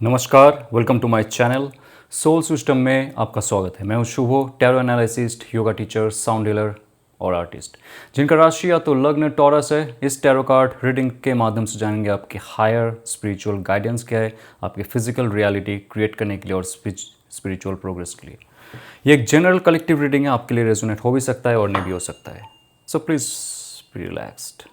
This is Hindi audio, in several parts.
नमस्कार, welcome to my channel soul system में आपका स्वागत है। मैं हूं Shubho, tarot analyst, yoga teacher, sound healer और आर्टिस्ट जिनका राशि या तो लग्न टॉरस है। इस टैरो कार्ड रीडिंग के माध्यम से जानेंगे आपके हायर स्पिरिचुअल गाइडेंस क्या है, आपके फिजिकल रियलिटी क्रिएट करने के लिए और स्पिरिचुअल प्रोग्रेस के लिए। ये एक जनरल कलेक्टिव रीडिंग है, आपके लिए रेजोनेट हो भी सकता है और नहीं भी हो सकता है। So please be relaxed.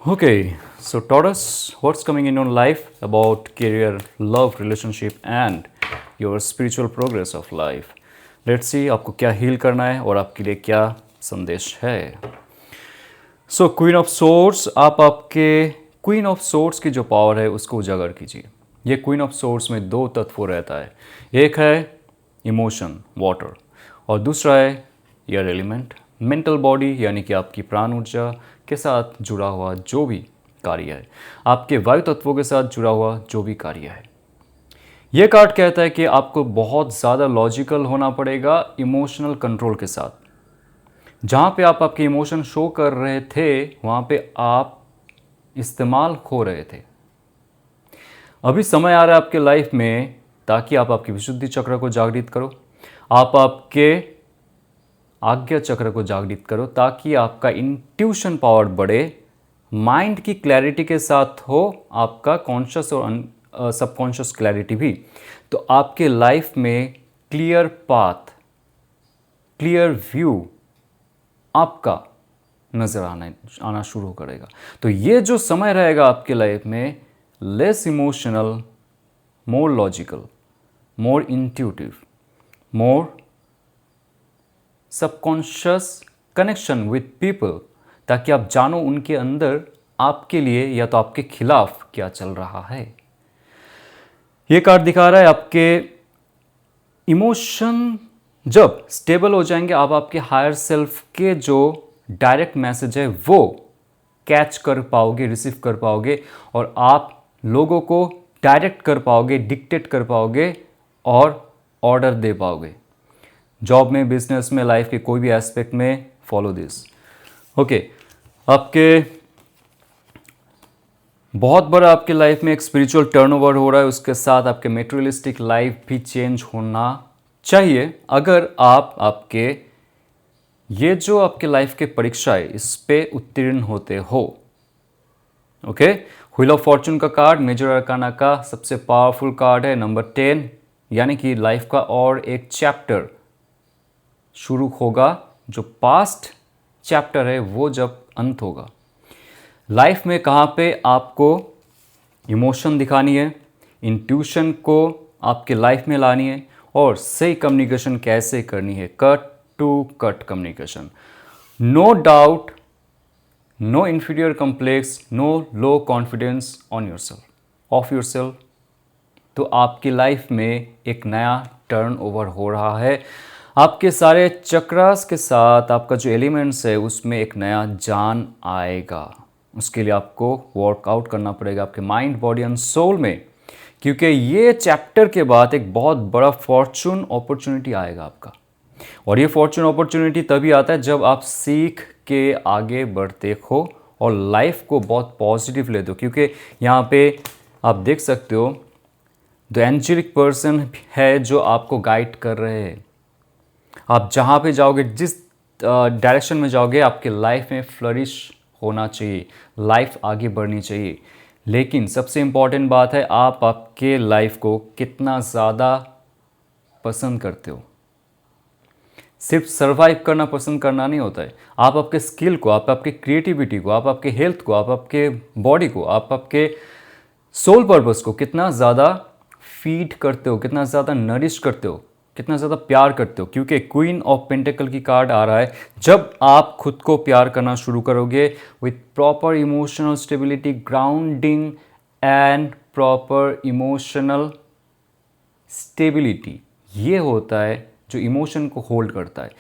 Okay, so Taurus, what's coming in your life about career, love, relationship and your spiritual progress of life? Let's see आपको क्या हील करना है और आपके लिए क्या संदेश है। So क्वीन ऑफ सोर्ड्स, आप आपके क्वीन ऑफ सोर्ड्स की जो पावर है उसको उजागर कीजिए। ये क्वीन ऑफ सोर्ड्स में दो तत्व रहता है, एक है इमोशन वाटर और दूसरा है एयर एलिमेंट मेंटल बॉडी, यानी कि आपकी प्राण ऊर्जा के साथ जुड़ा हुआ जो भी कार्य है, आपके वायु तत्वों के साथ जुड़ा हुआ जो भी कार्य है। यह कार्ड कहता है कि आपको बहुत ज़्यादा लॉजिकल होना पड़ेगा इमोशनल कंट्रोल के साथ। जहाँ पे आप आपके इमोशन शो कर रहे थे वहाँ पे आप इस्तेमाल खो रहे थे। अभी समय आ रहा है आपके लाइफ में ताकि आप आपकी विशुद्धि चक्र को जागृत करो, आप आपके आज्ञा चक्र को जागृत करो ताकि आपका इंट्यूशन पावर बढ़े, माइंड की क्लैरिटी के साथ हो आपका कॉन्शियस और सबकॉन्शियस क्लैरिटी भी। तो आपके लाइफ में क्लियर पाथ, क्लियर व्यू आपका नज़र आना शुरू करेगा। तो ये जो समय रहेगा आपके लाइफ में, less emotional, more logical, more intuitive, more subconscious connection with people, ताकि आप जानो उनके अंदर आपके लिए या तो आपके खिलाफ क्या चल रहा है। ये कार्ड दिखा रहा है आपके इमोशन जब स्टेबल हो जाएंगे, आप आपके हायर सेल्फ के जो डायरेक्ट मैसेज है वो कैच कर पाओगे, रिसीव कर पाओगे और आप लोगों को डायरेक्ट कर पाओगे, डिक्टेट कर पाओगे और ऑर्डर दे पाओगे। जॉब में, बिजनेस में, लाइफ के कोई भी एस्पेक्ट में फॉलो दिस। ओके, आपके बहुत बड़ा आपके लाइफ में एक स्पिरिचुअल टर्नओवर हो रहा है, उसके साथ आपके मेटेरियलिस्टिक लाइफ भी चेंज होना चाहिए। अगर आप आपके ये जो आपके लाइफ के परीक्षा है इस पे उत्तीर्ण होते हो। ओके, व्हील ऑफ फॉर्चून का कार्ड मेजर अरकाना का सबसे पावरफुल कार्ड है, नंबर 10, यानी कि लाइफ का और एक चैप्टर शुरू होगा। जो पास्ट चैप्टर है वो जब अंत होगा। लाइफ में कहाँ पे आपको इमोशन दिखानी है, इंट्यूशन को आपके लाइफ में लानी है और सही कम्युनिकेशन कैसे करनी है, cut to cut communication. No doubt, no inferior complex, no low confidence on yourself, of yourself. तो आपकी लाइफ में एक नया टर्न ओवर हो रहा है। आपके सारे चक्रास के साथ आपका जो एलिमेंट्स है उसमें एक नया जान आएगा। उसके लिए आपको वर्कआउट करना पड़ेगा आपके माइंड, बॉडी एंड सोल में, क्योंकि ये चैप्टर के बाद एक बहुत बड़ा फॉर्चून अपॉर्चुनिटी आएगा आपका। और ये फॉर्चून अपॉर्चुनिटी तभी आता है जब आप सीख के आगे बढ़ते हो और लाइफ को बहुत पॉजिटिव लेते हो। क्योंकि यहाँ पे आप देख सकते हो द एंजेलिक पर्सन है जो आपको गाइड कर रहे हैं। आप जहाँ पे जाओगे, जिस डायरेक्शन में जाओगे, आपके लाइफ में फ्लरिश होना चाहिए, लाइफ आगे बढ़नी चाहिए। लेकिन सबसे इम्पॉर्टेंट बात है आप आपके लाइफ को कितना ज़्यादा पसंद करते हो। सिर्फ सर्वाइव करना पसंद करना नहीं होता है। आप आपके स्किल को, आप आपके क्रिएटिविटी को, आप आपके हेल्थ को, आप आपके बॉडी को, आप आपके सोल पर्पस को कितना ज़्यादा फीड करते हो, कितना ज़्यादा नरिश करते हो, कितना ज़्यादा प्यार करते हो। क्योंकि क्वीन ऑफ पेंटिकल की कार्ड आ रहा है। जब आप खुद को प्यार करना शुरू करोगे with proper emotional stability, grounding and proper emotional stability, ये होता है जो इमोशन को होल्ड करता है।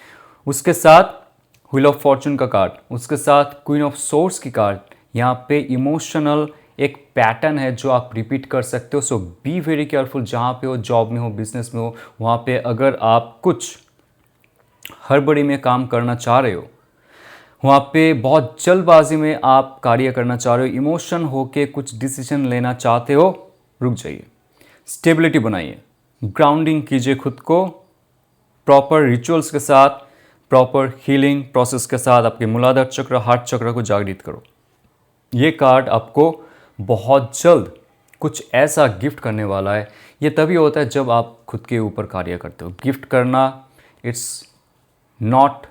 उसके साथ व्हील ऑफ फॉर्चून का कार्ड, उसके साथ क्वीन ऑफ सोर्ड्स की कार्ड, यहाँ पे इमोशनल एक पैटर्न है जो आप रिपीट कर सकते हो। सो बी वेरी केयरफुल, जहाँ पे हो, जॉब में हो, बिजनेस में हो, वहाँ पे अगर आप कुछ हड़बड़ी में काम करना चाह रहे हो, वहाँ पे बहुत जल्दबाजी में आप कार्य करना चाह रहे हो, इमोशन होके कुछ डिसीजन लेना चाहते हो, रुक जाइए, स्टेबिलिटी बनाइए, ग्राउंडिंग कीजिए खुद को, प्रॉपर रिचुअल्स के साथ, प्रॉपर हीलिंग प्रोसेस के साथ आपके मूलाधार चक्र, हार्ट चक्र को जागृत करो। ये कार्ड आपको बहुत जल्द कुछ ऐसा गिफ्ट करने वाला है। ये तभी होता है जब आप खुद के ऊपर कार्य करते हो। गिफ्ट करना इट्स नॉट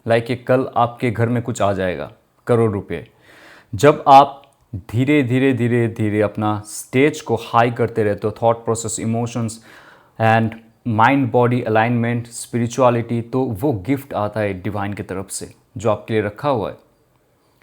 लाइक कि कल आपके घर में कुछ आ जाएगा करोड़ रुपए। जब आप धीरे धीरे धीरे धीरे अपना स्टेज को हाई करते रहते हो, thought process, emotions and mind body alignment, spirituality, तो वो गिफ्ट आता है डिवाइन की तरफ से जो आपके लिए रखा हुआ है।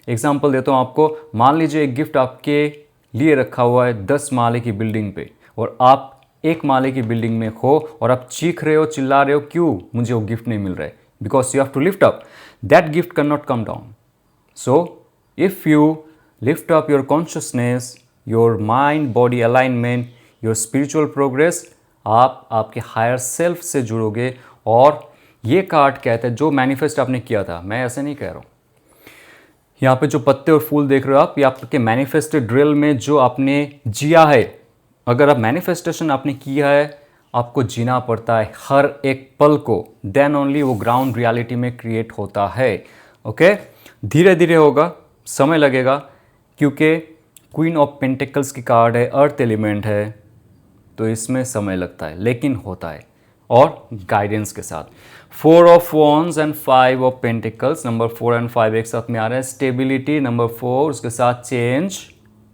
एग्जाम्पल देता हूँ आपको, मान लीजिए एक गिफ्ट आपके लिए रखा हुआ है 10 माले की बिल्डिंग पे, और आप 1 माले की बिल्डिंग में हो और आप चीख रहे हो, चिल्ला रहे हो, क्यों मुझे वो गिफ्ट नहीं मिल रहा है? Because you have to lift up, that gift can not come down. So if you lift up your consciousness, your mind body alignment, your spiritual progress, आप आपके हायर सेल्फ से जुड़ोगे। और ये कार्ड कहता है जो मैनिफेस्ट आपने किया था, मैं ऐसे नहीं कह रहा हूँ, यहाँ पे जो पत्ते और फूल देख रहे हो आप, ये आपके मैनिफेस्टेड ड्रिल में जो आपने जिया है। अगर आप मैनिफेस्टेशन आपने किया है, आपको जीना पड़ता है हर एक पल को, देन ओनली वो ग्राउंड रियलिटी में क्रिएट होता है। ओके, धीरे धीरे होगा, समय लगेगा, क्योंकि क्वीन ऑफ पेंटिकल्स की कार्ड है, अर्थ एलिमेंट है, तो इसमें समय लगता है, लेकिन होता है, और गाइडेंस के साथ। 4 of wands and 5 of pentacles, number 4 and 5 एक साथ में आ रहा है। स्टेबिलिटी नंबर 4, उसके साथ चेंज,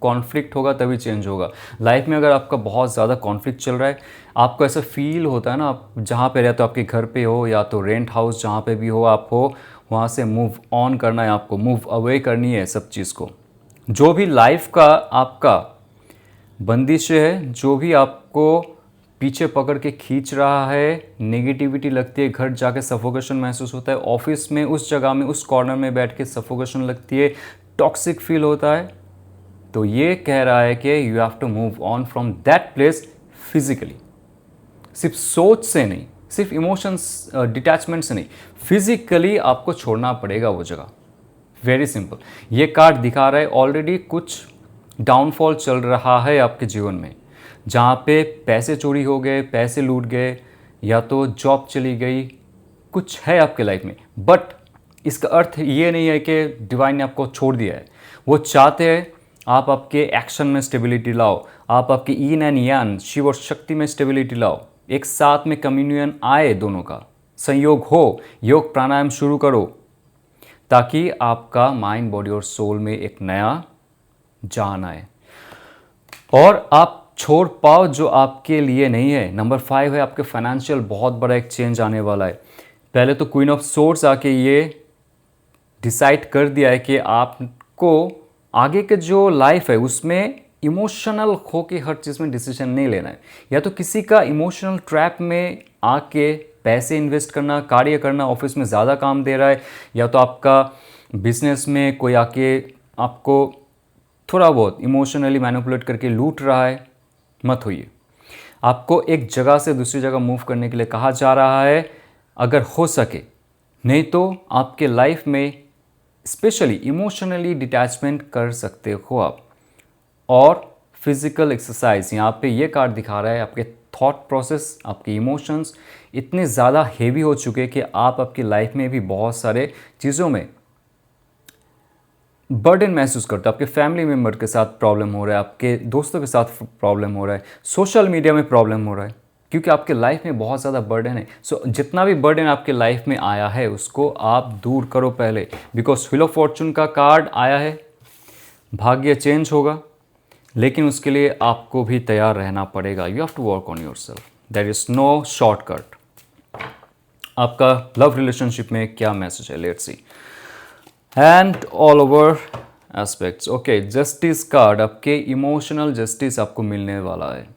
कॉन्फ्लिक्ट होगा तभी चेंज होगा। लाइफ में अगर आपका बहुत ज़्यादा कॉन्फ्लिक्ट चल रहा है, आपको ऐसा फील होता है ना, आप जहाँ पे रहते हो, आपके घर पे हो या तो रेंट हाउस, जहाँ पे भी हो आप हो, वहाँ से मूव ऑन करना है आपको, मूव अवे करनी है सब चीज़ को। जो भी लाइफ का आपका बंदिश है, जो भी आपको पीछे पकड़ के खींच रहा है, नेगेटिविटी लगती है, घर जाके सफोकेशन महसूस होता है, ऑफिस में उस जगह में उस कॉर्नर में बैठ के सफोकेशन लगती है, टॉक्सिक फील होता है, तो ये कह रहा है कि you have to move on from that place physically. सिर्फ सोच से नहीं, सिर्फ इमोशंस डिटैचमेंट से नहीं, फिजिकली आपको छोड़ना पड़ेगा वो जगह। Very simple. ये कार्ड दिखा रहा है ऑलरेडी कुछ डाउनफॉल चल रहा है आपके जीवन में, जहाँ पे पैसे चोरी हो गए, पैसे लूट गए, या तो जॉब चली गई, कुछ है आपके लाइफ में। बट इसका अर्थ ये नहीं है कि डिवाइन ने आपको छोड़ दिया है। वो चाहते हैं आप आपके एक्शन में स्टेबिलिटी लाओ, आप आपके ईन एंड यान, शिव और शक्ति में स्टेबिलिटी लाओ, एक साथ में कम्युनियन आए, दोनों का संयोग हो, योग प्राणायाम शुरू करो, ताकि आपका माइंड बॉडी और सोल में एक नया जान आए और आप छोड़ पाओ जो आपके लिए नहीं है। नंबर 5 है आपके फाइनेंशियल, बहुत बड़ा एक चेंज आने वाला है। पहले तो क्वीन ऑफ सोर्ड्स आके ये डिसाइड कर दिया है कि आपको आगे के जो लाइफ है उसमें इमोशनल हो के हर चीज़ में डिसीजन नहीं लेना है, या तो किसी का इमोशनल ट्रैप में आके पैसे इन्वेस्ट करना, कार्य करना, ऑफिस में ज़्यादा काम दे रहा है, या तो आपका बिजनेस में कोई आके आपको थोड़ा बहुत इमोशनली मैनिपुलेट करके लूट रहा है। मत होइए। आपको एक जगह से दूसरी जगह मूव करने के लिए कहा जा रहा है, अगर हो सके, नहीं तो आपके लाइफ में स्पेशली इमोशनली डिटैचमेंट कर सकते हो आप। और फिजिकल एक्सरसाइज, यहाँ पे ये कार्ड दिखा रहा है आपके थॉट प्रोसेस, आपके इमोशंस इतने ज़्यादा हेवी हो चुके कि आप आपकी लाइफ में भी बहुत सारे चीज़ों में बर्डन महसूस करते हो। आपके फैमिली मेम्बर के साथ प्रॉब्लम हो रहा है, आपके दोस्तों के साथ प्रॉब्लम हो रहा है, सोशल मीडिया में प्रॉब्लम हो रहा है, क्योंकि आपके लाइफ में बहुत ज़्यादा बर्डन है। सो जितना भी बर्डन आपके लाइफ में आया है उसको आप दूर करो पहले, बिकॉज व्हील ऑफ फॉर्चून का कार्ड आया है। भाग्य चेंज होगा, लेकिन उसके लिए आपको भी तैयार रहना पड़ेगा। You have to work on your self, there is no shortcut. आपका लव रिलेशनशिप में क्या मैसेज है, let's see. And all over aspects. Okay, justice card, आपके इमोशनल जस्टिस आपको मिलने वाला है।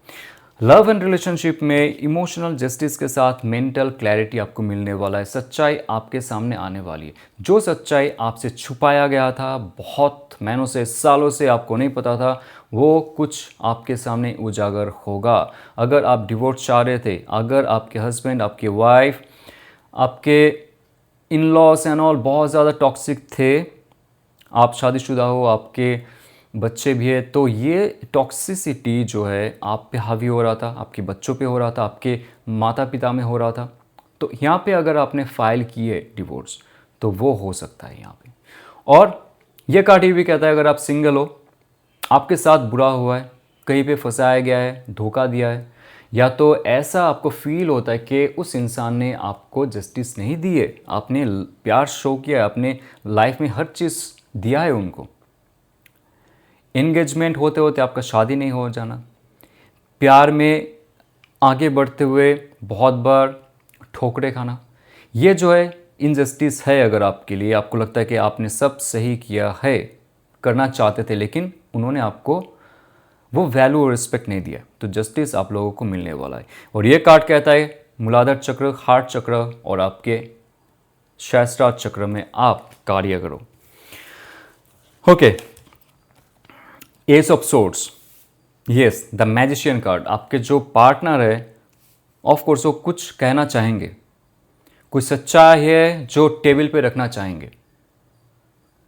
लव एंड रिलेशनशिप में इमोशनल जस्टिस के साथ मेंटल क्लैरिटी आपको मिलने वाला है। सच्चाई आपके सामने आने वाली है। जो सच्चाई आपसे छुपाया गया था बहुत महीनों से, सालों से, आपको नहीं पता था, वो कुछ आपके सामने उजागर होगा। अगर आप डिवोर्स चाह रहे थे, अगर आपके हस्बैंड, आपकी वाइफ, आपके इन लॉस एंड ऑल बहुत ज़्यादा टॉक्सिक थे, आप शादीशुदा हो, आपके बच्चे भी है, तो ये टॉक्सिसिटी जो है आप पे हावी हो रहा था, आपके बच्चों पे हो रहा था, आपके माता पिता में हो रहा था। तो यहाँ पे अगर आपने फाइल की है डिवोर्स तो वो हो सकता है यहाँ पे। और ये कार्ड ये भी कहता है अगर आप सिंगल हो, आपके साथ बुरा हुआ है, कहीं पे फंसाया गया है, धोखा दिया है, या तो ऐसा आपको फील होता है कि उस इंसान ने आपको जस्टिस नहीं दी है, आपने प्यार शो किया है, अपने लाइफ में हर चीज़ दिया है उनको, एंगेजमेंट होते होते आपका शादी नहीं हो जाना, प्यार में आगे बढ़ते हुए बहुत बार ठोकरे खाना, ये जो है इनजस्टिस है। अगर आपके लिए आपको लगता है कि आपने सब सही किया है, करना चाहते थे, लेकिन उन्होंने आपको वो वैल्यू और रिस्पेक्ट नहीं दिया, तो जस्टिस आप लोगों को मिलने वाला है। और ये कार्ड कहता है मूलाधार चक्र, हार्ट चक्र और आपके सहस्त्रार चक्र में आप कार्य करो। Okay, S of swords, yes, the magician card. आपके जो पार्टनर है ऑफ कोर्स वो कुछ कहना चाहेंगे, कुछ सच्चाई है जो टेबल पे रखना चाहेंगे,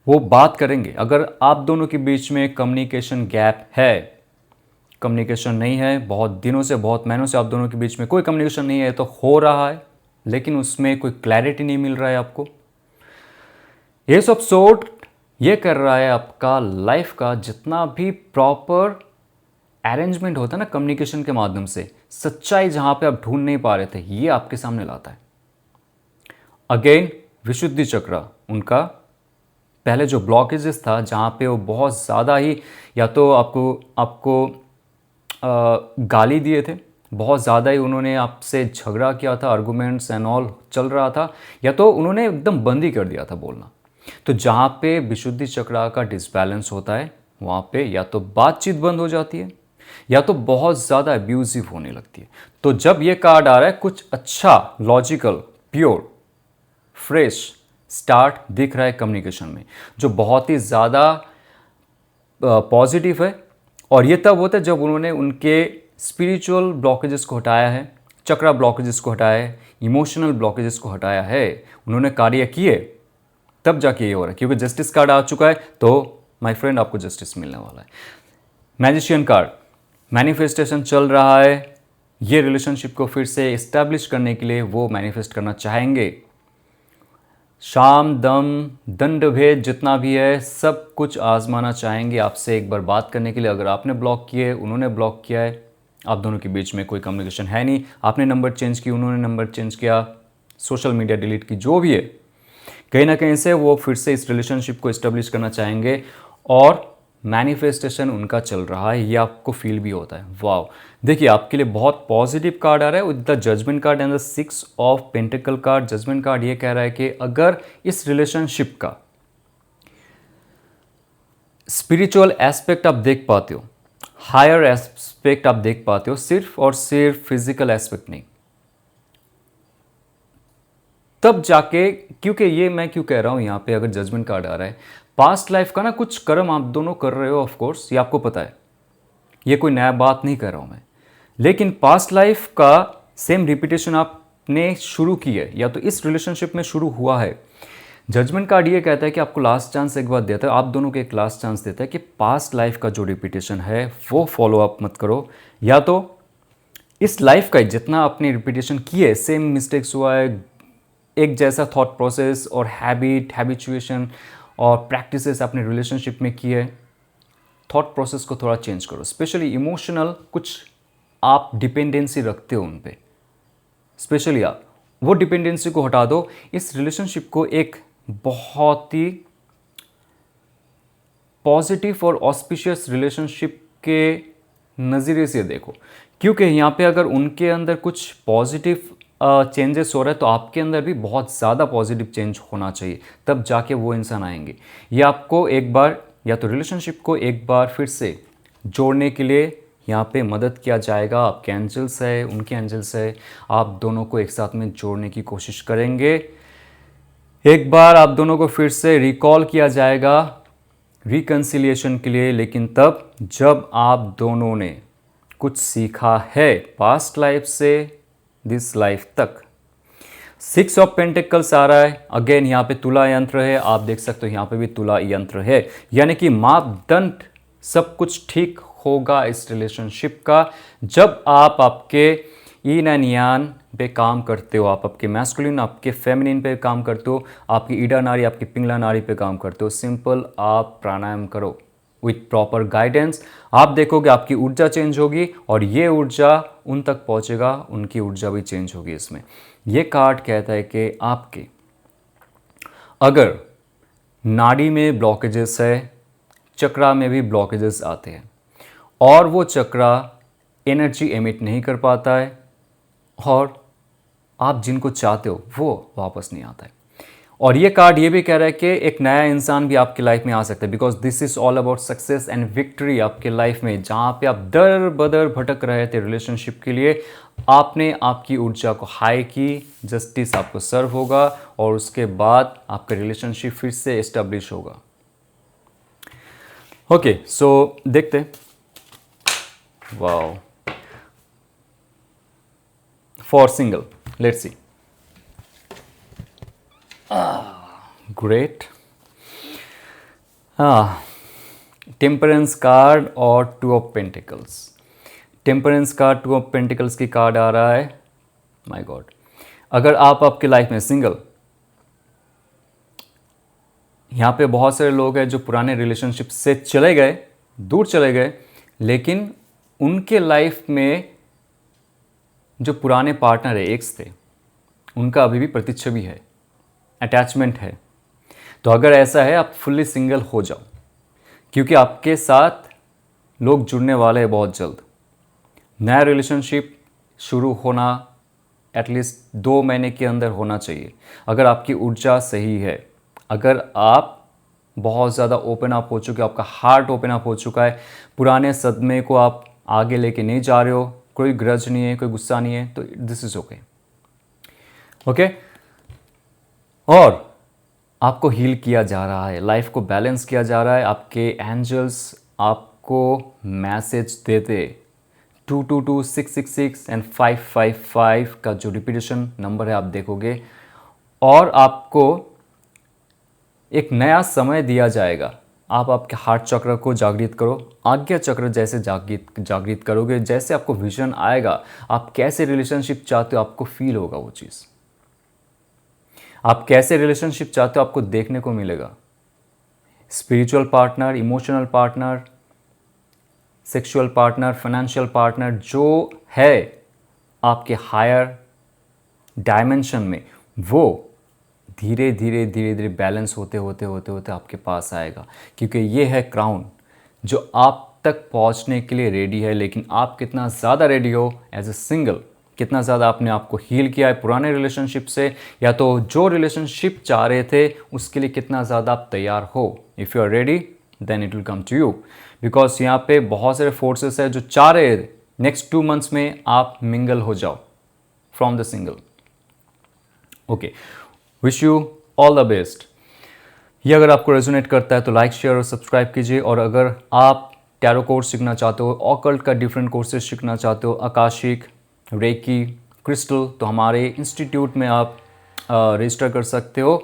वो बात करेंगे। अगर आप दोनों के बीच में कम्युनिकेशन गैप है, कम्युनिकेशन नहीं है, बहुत दिनों से, बहुत महीनों से आप दोनों के बीच में कोई कम्युनिकेशन नहीं है, तो हो रहा है लेकिन उसमें कोई क्लैरिटी नहीं मिल रहा है आपको। एस ऑफ सोर्ड ये कर रहा है आपका लाइफ का जितना भी प्रॉपर अरेंजमेंट होता है ना कम्युनिकेशन के माध्यम से, सच्चाई जहां पे आप ढूंढ नहीं पा रहे थे, ये आपके सामने लाता है। अगेन विशुद्धि चक्र, उनका पहले जो ब्लॉकेजेस था जहाँ पे वो बहुत ज़्यादा ही या तो आपको गाली दिए थे, बहुत ज़्यादा ही उन्होंने आपसे झगड़ा किया था, आर्गूमेंट्स एंड ऑल चल रहा था, या तो उन्होंने एकदम बंद ही कर दिया था बोलना। तो जहाँ पे विशुद्धि चक्र का डिसबैलेंस होता है वहाँ पे या तो बातचीत बंद हो जाती है या तो बहुत ज़्यादा अब्यूजिव होने लगती है। तो जब ये कार्ड आ रहा है कुछ अच्छा, लॉजिकल, प्योर, फ्रेश स्टार्ट दिख रहा है कम्युनिकेशन में, जो बहुत ही ज़्यादा पॉजिटिव है। और ये तब होता है जब उन्होंने उनके स्पिरिचुअल ब्लॉकेजेस को हटाया है, चक्रा ब्लॉकेजेस को हटाया है, इमोशनल ब्लॉकेजेस को हटाया है, उन्होंने कार्य किए, तब जाके ये हो रहा है। क्योंकि जस्टिस कार्ड आ चुका है तो माय फ्रेंड आपको जस्टिस मिलने वाला है। मैजिशियन कार्ड, मैनिफेस्टेशन चल रहा है, ये रिलेशनशिप को फिर से इस्टेब्लिश करने के लिए वो मैनिफेस्ट करना चाहेंगे। शाम दम दंड भेद जितना भी है सब कुछ आजमाना चाहेंगे आपसे एक बार बात करने के लिए। अगर आपने ब्लॉक किए, उन्होंने ब्लॉक किया है, आप दोनों के बीच में कोई कम्युनिकेशन है नहीं, आपने नंबर चेंज की, उन्होंने नंबर चेंज किया, सोशल मीडिया डिलीट की, जो भी है, कहीं ना कहीं से वो फिर से इस रिलेशनशिप को इस्टेब्लिश करना चाहेंगे। और मैनिफेस्टेशन उनका चल रहा है, ये आपको फील भी होता है। वाह, देखिए आपके लिए बहुत पॉजिटिव कार्ड आ रहा है with the judgement card and the 6 of pentacle card. Judgement card ये कह रहा है कि अगर इस रिलेशनशिप का स्पिरिचुअल एस्पेक्ट आप देख पाते हो, हायर एस्पेक्ट आप देख पाते हो, सिर्फ और सिर्फ फिजिकल एस्पेक्ट नहीं, तब जाके, क्योंकि ये मैं क्यों कह रहा हूं यहां पे अगर जजमेंट कार्ड आ रहा है, पास्ट लाइफ का ना कुछ कर्म आप दोनों कर रहे हो, ऑफ कोर्स ये आपको पता है, ये कोई नया बात नहीं कर रहा हूं मैं, लेकिन पास्ट लाइफ का सेम रिपीटेशन आपने शुरू की है या तो इस रिलेशनशिप में शुरू हुआ है। जजमेंट कार्ड ये कहता है कि आपको लास्ट चांस एक बार देता है, आप दोनों को एक लास्ट चांस देता है कि पास्ट लाइफ का जो रिपीटेशन है वो फॉलो अप मत करो, या तो इस लाइफ का जितना आपने रिपीटेशन किए, सेम मिस्टेक्स हुआ है, एक जैसा थॉट प्रोसेस और हैबिचुएशन और प्रैक्टिसेस अपने रिलेशनशिप में किए, थॉट प्रोसेस को थोड़ा चेंज करो। स्पेशली इमोशनल कुछ आप डिपेंडेंसी रखते हो उन पे, स्पेशली आप वो डिपेंडेंसी को हटा दो, इस रिलेशनशिप को एक बहुत ही पॉजिटिव और ऑस्पिशियस रिलेशनशिप के नज़रिए से देखो। क्योंकि यहाँ पे अगर उनके अंदर कुछ पॉजिटिव चेंजेस हो रहा है तो आपके अंदर भी बहुत ज़्यादा पॉजिटिव चेंज होना चाहिए, तब जाके वो इंसान आएंगे। ये आपको एक बार या तो रिलेशनशिप को एक बार फिर से जोड़ने के लिए यहाँ पे मदद किया जाएगा। आपके एंजल्स है, उनके एंजल्स है, आप दोनों को एक साथ में जोड़ने की कोशिश करेंगे। एक बार आप दोनों को फिर से रिकॉल किया जाएगा रिकन्सिलिएशन के लिए, लेकिन तब जब आप दोनों ने कुछ सीखा है पास्ट लाइफ से दिस लाइफ तक। सिक्स ऑफ पेंटिकल्स आ रहा है। अगेन यहाँ पे तुला यंत्र है, आप देख सकते हो यहाँ पे भी तुला यंत्र है, यानी कि मापदंड सब कुछ ठीक होगा इस रिलेशनशिप का जब आप आपके yin एंड यान पे काम करते हो, आप आपके मैस्कुलिन आपके फेमिनिन पे काम करते हो, आपकी ईडा नाड़ी आपकी पिंगला नाड़ी पे काम करते हो। सिंपल आप प्राणायाम करो विथ प्रॉपर गाइडेंस, आप देखोगे आपकी ऊर्जा चेंज होगी और ये ऊर्जा उन तक पहुंचेगा, उनकी ऊर्जा भी चेंज होगी। इसमें ये कार्ड कहता है कि आपके अगर नाड़ी में ब्लॉकेजेस है, चक्रा में भी ब्लॉकेजेस आते हैं और वो चक्रा एनर्जी एमिट नहीं कर पाता है और आप जिनको चाहते हो वो वापस नहीं आता है। और ये कार्ड ये भी कह रहा है कि एक नया इंसान भी आपकी लाइफ में आ सकता है, because this is all about success and victory आपके लाइफ में। जहाँ पे आप दर बदर भटक रहे थे रिलेशनशिप के लिए, आपने आपकी ऊर्जा को हाई की, जस्टिस आपको सर्व होगा और उसके बाद आपका रिलेशनशिप फिर से एस्टेब्लिश होगा। ओके, सो देखते। Wow, for single, let's see. Great. Temperance card और two of pentacles. Temperance card, two of pentacles की कार्ड आ रहा है। माय गॉड, अगर आप आपके लाइफ में सिंगल, यहाँ पे बहुत सारे लोग हैं जो पुराने रिलेशनशिप से चले गए, दूर चले गए, लेकिन उनके लाइफ में जो पुराने पार्टनर है, एक्स थे, उनका अभी भी प्रतिच्छवि है, अटैचमेंट है। तो अगर ऐसा है, आप फुल्ली सिंगल हो जाओ, क्योंकि आपके साथ लोग जुड़ने वाले हैं बहुत जल्द। नया रिलेशनशिप शुरू होना एटलीस्ट 2 महीने के अंदर होना चाहिए, अगर आपकी ऊर्जा सही है, अगर आप बहुत ज़्यादा ओपन अप हो चुके हो, आपका हार्ट ओपन अप हो चुका है, पुराने सदमे को आप आगे लेके नहीं जा रहे हो, कोई ग्रज नहीं है, कोई गुस्सा नहीं है, तो दिस इज़ ओके। ओके, और आपको हील किया जा रहा है, लाइफ को बैलेंस किया जा रहा है। आपके एंजल्स आपको मैसेज देते 222 666 एंड 555 का जो रिपीटेशन नंबर है आप देखोगे, और आपको एक नया समय दिया जाएगा। आप आपके हार्ट चक्र को जागृत करो, आज्ञा चक्र जैसे जागृत करोगे, जैसे आपको विजन आएगा, आप कैसे रिलेशनशिप चाहते हो आपको फील होगा वो चीज़। आप कैसे रिलेशनशिप चाहते हो आपको देखने को मिलेगा। Spiritual partner, emotional partner, sexual partner, financial partner जो है आपके हायर डायमेंशन में, वो धीरे धीरे धीरे धीरे बैलेंस होते होते होते होते आपके पास आएगा, क्योंकि ये है क्राउन जो आप तक पहुंचने के लिए रेडी है। लेकिन आप कितना ज़्यादा रेडी हो एज ए सिंगल, कितना ज़्यादा आपने आपको हील किया है पुराने रिलेशनशिप से, या तो जो रिलेशनशिप चाह रहे थे उसके लिए कितना ज़्यादा आप तैयार हो। If you are ready then it will come to you, because यहाँ पे बहुत सारे फोर्सेस है जो चाह रहे थे नेक्स्ट 2 मंथ्स में आप मिंगल हो जाओ from the single. Okay, wish you all the best. ये अगर आपको रेजोनेट करता है तो लाइक, शेयर और सब्सक्राइब कीजिए। और अगर आप टैरो कोर्स सीखना चाहते हो, ऑकल्ट का डिफरेंट कोर्सेज सीखना चाहते हो, आकाशिक, रेकी, क्रिस्टल, तो हमारे इंस्टीट्यूट में आप रजिस्टर कर सकते हो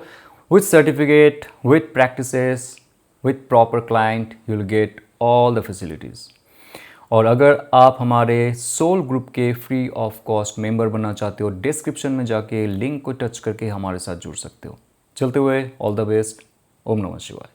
with certificate, with practices, with proper client, you will get all the facilities. और अगर आप हमारे सोल ग्रुप के फ्री ऑफ कॉस्ट मेंबर बनना चाहते हो, डिस्क्रिप्शन में जाके लिंक को टच करके हमारे साथ जुड़ सकते हो। चलते हुए ऑल द बेस्ट। ओम नमः शिवाय।